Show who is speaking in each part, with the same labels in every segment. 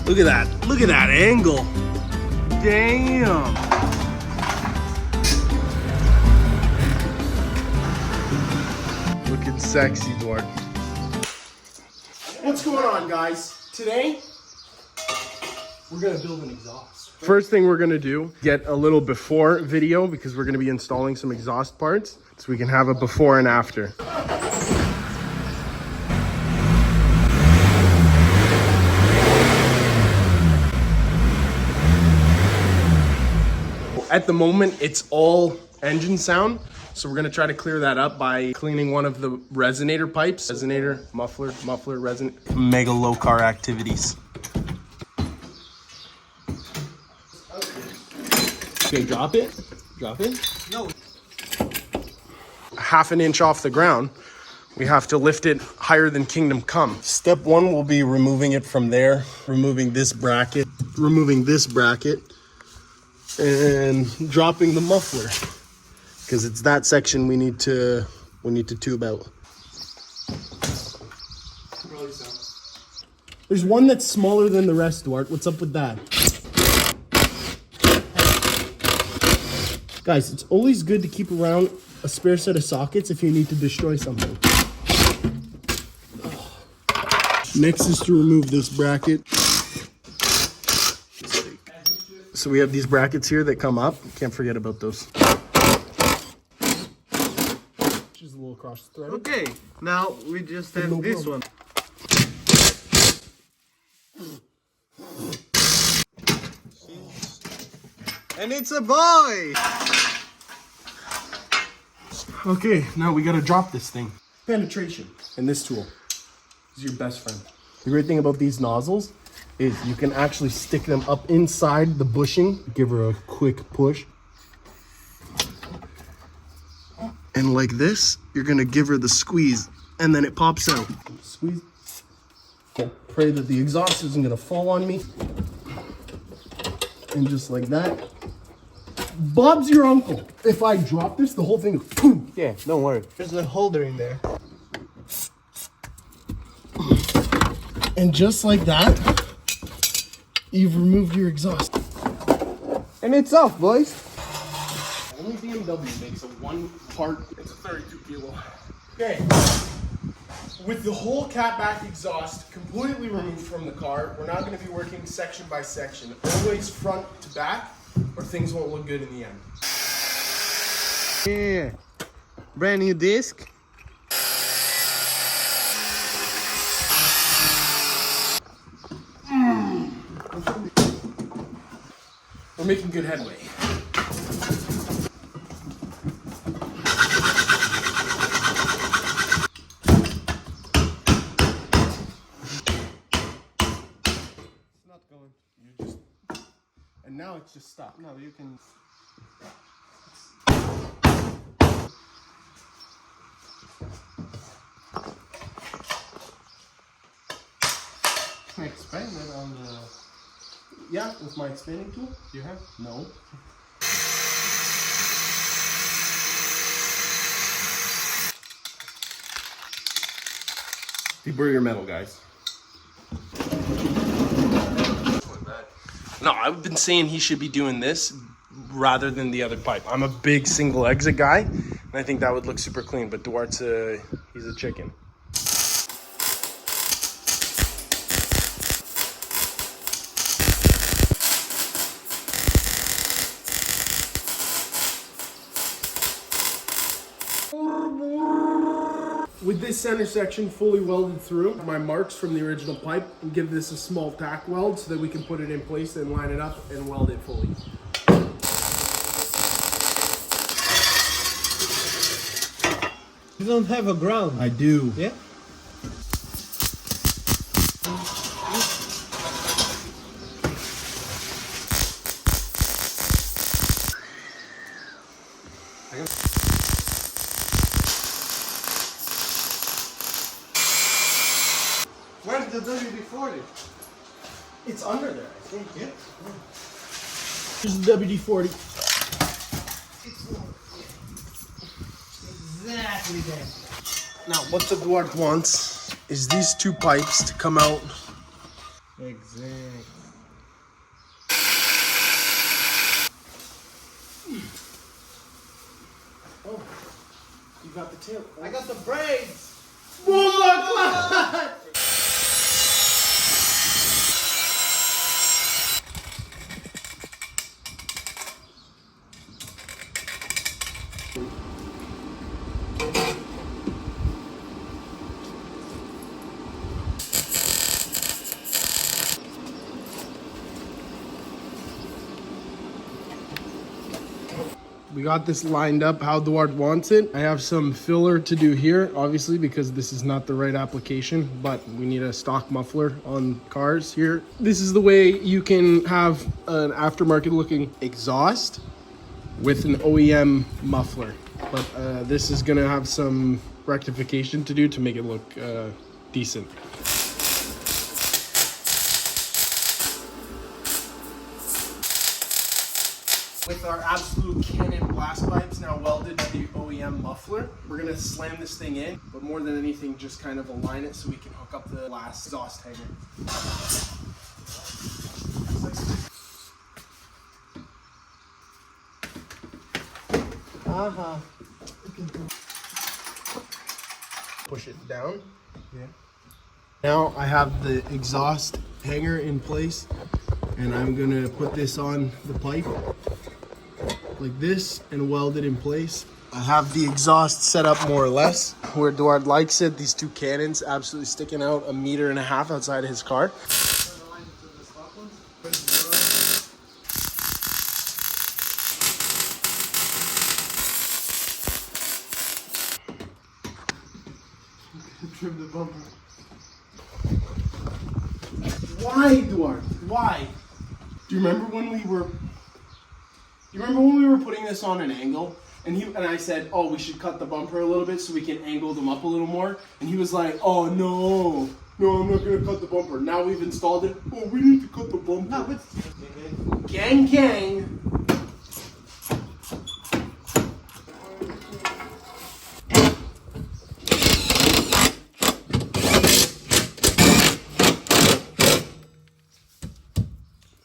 Speaker 1: Look at that. Look at that angle. Damn. Looking sexy, Duarte.
Speaker 2: What's going on, guys? Today, we're gonna build an exhaust.
Speaker 1: First thing we're gonna do, get a little before video because we're gonna be installing some exhaust parts so we can have a before and after. At the moment, it's all engine sound. So we're gonna try to clear that up by cleaning one of the resonator pipes. Resonator, muffler, resonator. Mega low car activities. Okay, drop it. Drop it. No. Half an inch off the ground. We have to lift it higher than Kingdom Come. Step one will be removing it from there, removing this bracket, and dropping the muffler. Because it's that section we need to tube out. There's one that's smaller than the rest, Duarte. What's up with that? Guys, it's always good to keep around a spare set of sockets if you need to destroy something. Next is to remove this bracket. So we have these brackets here that come up. Can't forget about those. Just a little cross thread.
Speaker 3: Okay, now we just have this one. And it's a boy!
Speaker 1: Okay, now we gotta drop this thing. Penetration. And this tool is your best friend. The great thing about these nozzles is you can actually stick them up inside the bushing. Give her a quick push. And like this, you're gonna give her the squeeze and then it pops out. Squeeze. Okay, pray that the exhaust isn't gonna fall on me. And just like that. Bob's your uncle. If I drop this, the whole thing goes boom.
Speaker 3: Yeah, don't worry. There's a holder in there.
Speaker 1: And just like that, you've removed your exhaust.
Speaker 3: And it's off, boys.
Speaker 1: Only BMW makes a one part, it's a 32 kilo. Okay, with the whole catback exhaust completely removed from the car, we're now gonna be working section by section, always front to back, or things won't look good in the end.
Speaker 3: Yeah, brand new disc.
Speaker 1: We're making good headway.
Speaker 3: It's not going.
Speaker 1: And now it's just stuck.
Speaker 3: No, you can.
Speaker 1: Can I expand it on the... Yeah, with my expanding tool? Do you have? No. Deburr your metal, guys. No, I've been saying he should be doing this rather than the other pipe. I'm a big single exit guy, and I think that would look super clean, but Duarte's he's a chicken. With this center section fully welded through, my marks from the original pipe, and give this a small tack weld so that we can put it in place and line it up and weld it fully.
Speaker 3: You don't have a ground.
Speaker 1: I do.
Speaker 3: Yeah? Where's the WD-40?
Speaker 1: It's under there, I think. Yeah. Here's the WD-40.
Speaker 3: Exactly there.
Speaker 1: Now, what the Duarte wants is these two pipes to come out
Speaker 3: Exactly.
Speaker 1: got the tail.
Speaker 3: I got the braids.
Speaker 1: We got this lined up how Duarte wants it. I have some filler to do here, obviously, because this is not the right application, but we need a stock muffler on cars here. This is the way you can have an aftermarket looking exhaust with an OEM muffler. But this is gonna have some rectification to do to make it look decent. With our absolute cannon blast pipes now welded to the OEM muffler, we're gonna slam this thing in, but more than anything, just kind of align it so we can hook up the last exhaust hanger. Push it down. Yeah. Now I have the exhaust hanger in place, and I'm gonna put this on the pipe like this and weld it in place. I have the exhaust set up more or less where Duarte likes it. These two cannons absolutely sticking out 1.5 meters outside of his car.
Speaker 3: Trim the bumper.
Speaker 1: Why, Duarte? Why? Do you remember when we were? You remember when we were putting this on an angle, and I said, "Oh, we should cut the bumper a little bit so we can angle them up a little more." And he was like, "Oh no, I'm not gonna cut the bumper." Now we've installed it. Oh, we need to cut the bumper.
Speaker 3: No, but
Speaker 1: Gang.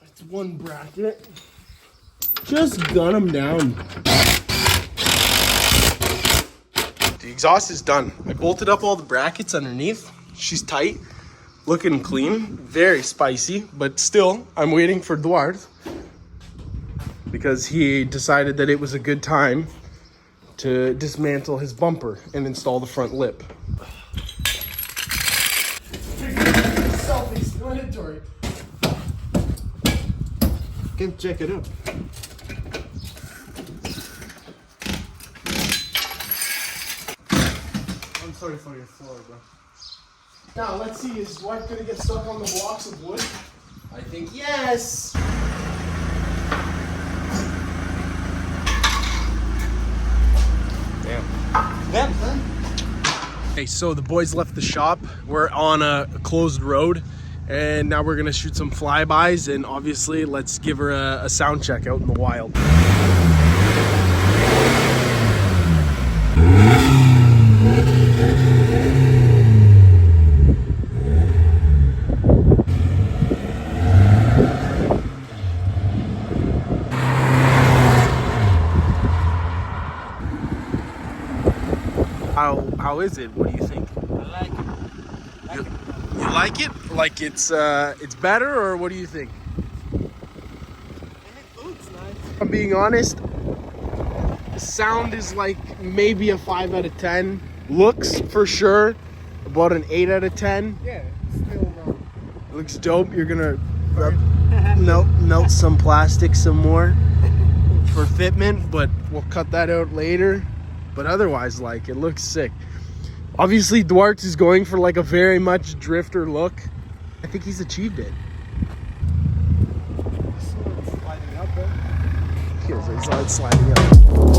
Speaker 1: That's one bracket. Just gun them down. The exhaust is done. I bolted up all the brackets underneath. She's tight, looking clean, very spicy, but still, I'm waiting for Duarte because he decided that it was a good time to dismantle his bumper and install the front lip. Self-explanatory.
Speaker 3: can check it up. I'm sorry for your floor, bro.
Speaker 1: Now, let's see, is Duarte gonna get stuck on the blocks of wood? I think yes!
Speaker 3: Them, huh?
Speaker 1: Okay, so the boys left the shop. We're on a closed road, and now we're gonna shoot some flybys, and obviously, let's give her a sound check out in the wild. How is it? What do you think?
Speaker 3: I like it.
Speaker 1: You like it? Like it's better, or what do you think?
Speaker 3: It's nice.
Speaker 1: If I'm being honest, the sound is like maybe a 5 out of 10. Looks for sure about an 8 out of 10.
Speaker 3: Yeah, still wrong.
Speaker 1: It looks dope. You're gonna melt some plastic some more for fitment, but we'll cut that out later. But otherwise, like, it looks sick. Obviously, Duarte is going for like a very much drifter look. I think he's achieved it.
Speaker 3: Sliding up, bro.
Speaker 1: Here's sliding up.